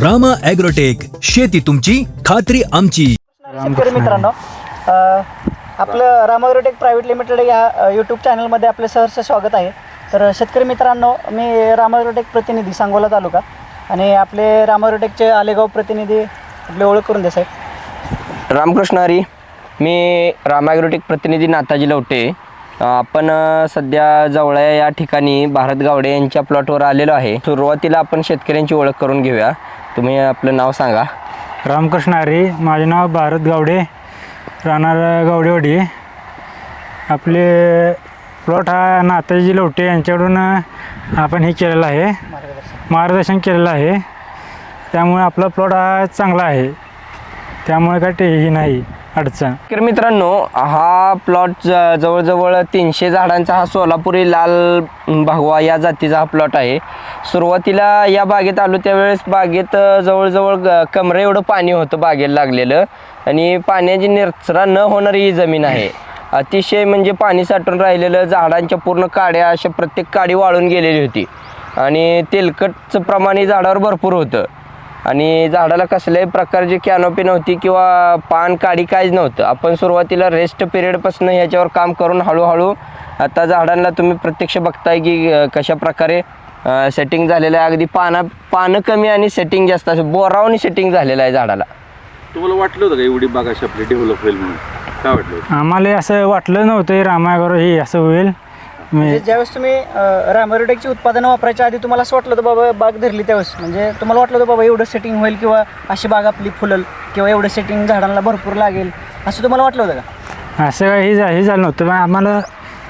Rama agrotech, शेती तुमची खात्री आमची. शेतकरी मित्रांनो, आपलं रामा ॲग्रोटेक प्रायव्हेट लिमिटेड या यूट्यूब चॅनलमध्ये आपले सहर्ष स्वागत आहे. तर शेतकरी मित्रांनो, मी रामा ॲग्रोटेक प्रतिनिधी सांगोला तालुका आणि आपले रामा ॲग्रोटेकचे आलेगाव प्रतिनिधी आपली ओळख करून द्या साहेब. रामकृष्ण हरी. मी रामा ॲग्रोटेक प्रतिनिधी नाताजी लवटे. आपण सध्या जवळ्या या ठिकाणी भारत गावडे यांच्या प्लॉटवर आलेलो आहे. सुरुवातीला आपण शेतकऱ्यांची ओळख करून घेऊया. तुम्ही आपलं नाव सांगा. रामकृष्ण हरी. माझे नाव भारत गावडे, राहणार गावडेवाडी. आपले प्लॉट हा नाताजी लवटे यांच्याकडून आपण हे केलेलं आहे, मार्गदर्शन केलेलं आहे. त्यामुळे आपला प्लॉट हा चांगला आहे, त्यामुळे काय तेही नाही अडचण. तर मित्रांनो, हा प्लॉट जवळजवळ 300 झाडांचा हा सोलापुरी लाल भगवा या जातीचा हा प्लॉट आहे. सुरुवातीला या बागेत आलो त्यावेळेस बागेत जवळजवळ कमरे एवढं पाणी होतं बागेला लागलेलं, आणि पाण्याची निचरा न होणारी ही जमीन आहे. अतिशय म्हणजे पाणी साठून राहिलेलं, झाडांच्या पूर्ण काड्या अशा प्रत्येक काडी वाळून गेलेली होती, आणि तेलकटचं प्रमाण झाडावर भरपूर होतं, आणि झाडाला कसल्याही प्रकारची कॅनोपी नव्हती किंवा पान काडी काहीच नव्हतं. आपण सुरुवातीला रेस्ट पिरियडपासून ह्याच्यावर काम करून हळूहळू आता झाडांना तुम्ही प्रत्यक्ष बघताय की कशा प्रकारे सेटिंग झालेलं आहे. अगदी पानं कमी आणि सेटिंग जास्त, असं बोरावून सेटिंग झालेलं आहे झाडाला. तुम्हाला वाटलं होतं का एवढी बाग अशी आपली डेव्हलप होईल म्हणून? काय वाटलं? आम्हाला असं वाटलं नव्हतं रामा ॲग्रो हे असं होईल. म्हणजे ज्यावेळेस तुम्ही रामा ॲग्रोटेकची उत्पादनं वापरायच्या आधी तुम्हाला असं वाटलं होतं बाबा बाग धरली त्यावेळेस, म्हणजे तुम्हाला वाटलं होतं बाबा एवढं सेटिंग होईल किंवा अशी बाग आपली फुलल किंवा एवढं सेटिंग झाडांना भरपूर लागेल असं तुम्हाला वाटलं होतं का? असं काही हे झालं नव्हतं. पण आम्हाला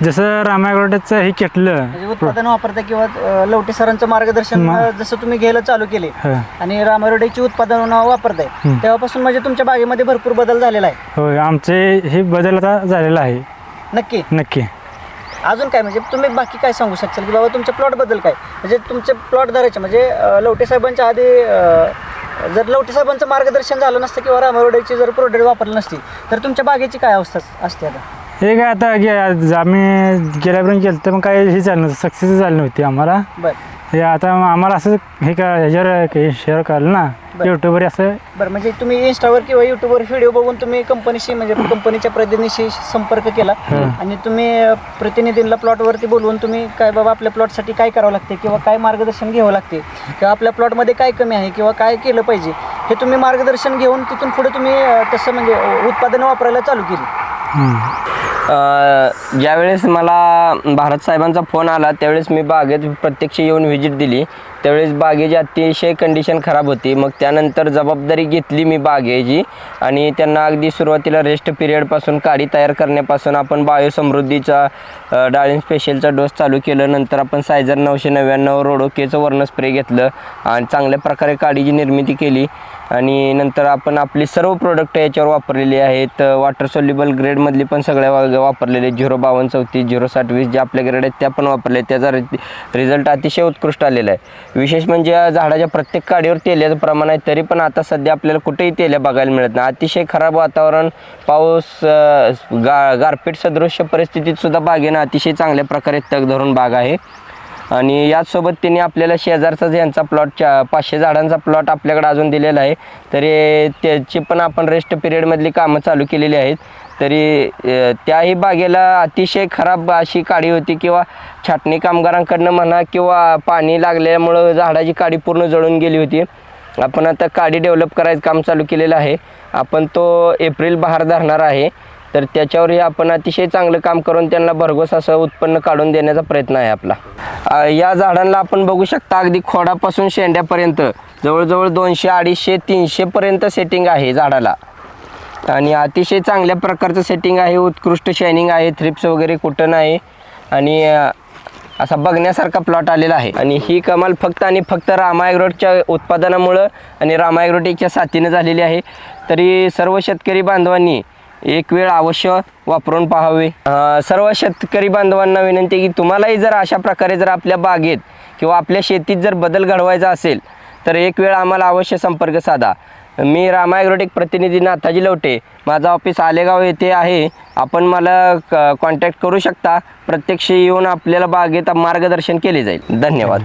जसं रामा ॲग्रोटेकचं हे केटलं म्हणजे उत्पादन वापरता किंवा लवटे सरांचं मार्गदर्शन जसं तुम्ही घ्यायला चालू केले आणि रामा ॲग्रोटेकची उत्पादन वापरताय तेव्हापासून म्हणजे तुमच्या बागेमध्ये भरपूर बदल झालेला आहे. होय, आमचे हे बदल आता झालेला आहे. नक्की नक्की. अजून काय म्हणजे तुम्ही बाकी काय सांगू शकाल की बाबा तुमच्या प्लॉटबद्दल काय, म्हणजे तुमचे प्लॉट धरायचे म्हणजे लवटे साहेबांच्या आधी जर लवटे साहेबांचं मार्गदर्शन झालं नसतं किंवा रामा ॲग्रोटेकची जर प्रोडक्ट वापरलं नसती तर तुमच्या बागेची काय अवस्था असते आता? हे काय आता आम्ही गेल्यापर्यंत केलं तर मग काय हे झालं नव्हतं, सक्सेस झाली नव्हती आम्हाला. बरं, हे आता आम्हाला असं हे का ह्याच्यावर शेअर करायला ना यूट्यूबवर असं. बरं, म्हणजे तुम्ही इंस्टावर किंवा यूट्यूबवर व्हिडिओ बघून तुम्ही कंपनीशी म्हणजे कंपनीच्या प्रतिनिधीशी संपर्क केला आणि तुम्ही प्रतिनिधींना प्लॉटवरती बोलवून तुम्ही काय बाबा आपल्या प्लॉटसाठी काय करावं लागते किंवा काय मार्गदर्शन घ्यावं लागते किंवा आपल्या प्लॉटमध्ये काय कमी आहे किंवा काय केलं पाहिजे हे तुम्ही मार्गदर्शन घेऊन तिथून पुढे तुम्ही तसं म्हणजे उत्पादनं वापरायला चालू केली. ज्यावेळेस मला भारत साहेबांचा फोन आला त्यावेळेस मी बागेत प्रत्यक्ष येऊन व्हिजिट दिली. त्यावेळेस बागेची अतिशय कंडिशन खराब होती. मग त्यानंतर जबाबदारी घेतली मी बागेची, आणि त्यांना अगदी सुरुवातीला रेस्ट पिरियडपासून काडी तयार करण्यापासून आपण बायोसमृद्धीचा डाळिंब स्पेशलचा डोस चालू केलं. नंतर आपण सायझर 999 रोडोकेचं वर्ण स्प्रे घेतलं आणि चांगल्या प्रकारे काडीची निर्मिती केली. आणि नंतर आपण आपली सर्व प्रोडक्ट याच्यावर वापरलेली आहेत. वॉटर सोल्युबल ग्रेडमधली पण सगळ्या वापरलेले 05234 06020 जे आपल्या ग्रेड आहेत त्या पण वापरले. त्याचा रिझल्ट अतिशय उत्कृष्ट आलेला आहे. विशेष म्हणजे झाडाच्या प्रत्येक काडीवर तेल्याचं प्रमाण आहे, तरी पण आता सध्या आपल्याला कुठेही तेल्या बघायला मिळत नाही. अतिशय खराब वातावरण, पाऊस, गारपीट सदृश्य परिस्थितीत सुद्धा बागेनं अतिशय चांगल्या प्रकारे तग धरून बाग आहे. आणि याचसोबत त्यांनी आपल्याला शेजारचाच यांचा प्लॉट 500 झाडांचा प्लॉट आपल्याकडे अजून दिलेला आहे. तरी त्याची पण आपण रेस्ट पिरियडमधली कामं चालू केलेली आहेत. तरी त्याही बागेला अतिशय खराब अशी काडी होती किंवा छाटणी कामगारांकडनं म्हणा किंवा पाणी लागल्यामुळं झाडाची काडी पूर्ण जळून गेली होती. आपण आता काडी डेव्हलप करायचं काम चालू केलेलं आहे. आपण तो एप्रिल बहार धरणार आहे. तर त्याच्यावरही आपण अतिशय चांगलं काम करून त्यांना भरघोस असं उत्पन्न काढून देण्याचा प्रयत्न आहे आपला. या झाडांना आपण बघू शकता अगदी खोडापासून शेंड्यापर्यंत जवळजवळ 200, 250, 300पर्यंत सेटिंग आहे झाडाला, आणि अतिशय चांगल्या प्रकारचं सेटिंग आहे. उत्कृष्ट शायनिंग आहे, थ्रिप्स वगैरे कुठं नाही, आणि असा बघण्यासारखा प्लॉट आलेला आहे. आणि ही कमाल फक्त आणि फक्त रामा ॲग्रोटेकच्या उत्पादनामुळं आणि रामा ॲग्रोटेकच्या साथीनं झालेली आहे. तरी सर्व शेतकरी बांधवांनी एक वेळ अवश्य वापरून पाहावे. सर्व शेतकरी बांधवांना विनंती की तुम्हालाही जर अशा प्रकारे जर आपल्या बागेत किंवा आपल्या शेतीत जर बदल घडवायचा असेल तर एक वेळ आम्हाला अवश्य संपर्क साधा. मी रामा ॲग्रोटेक प्रतिनिधी नाताजी लवटे, माझं ऑफिस आलेगाव येथे आहे. आपण मला कॉन्टॅक्ट करू शकता. प्रत्यक्ष येऊन आपल्याला बागेत मार्गदर्शन केले जाईल. धन्यवाद.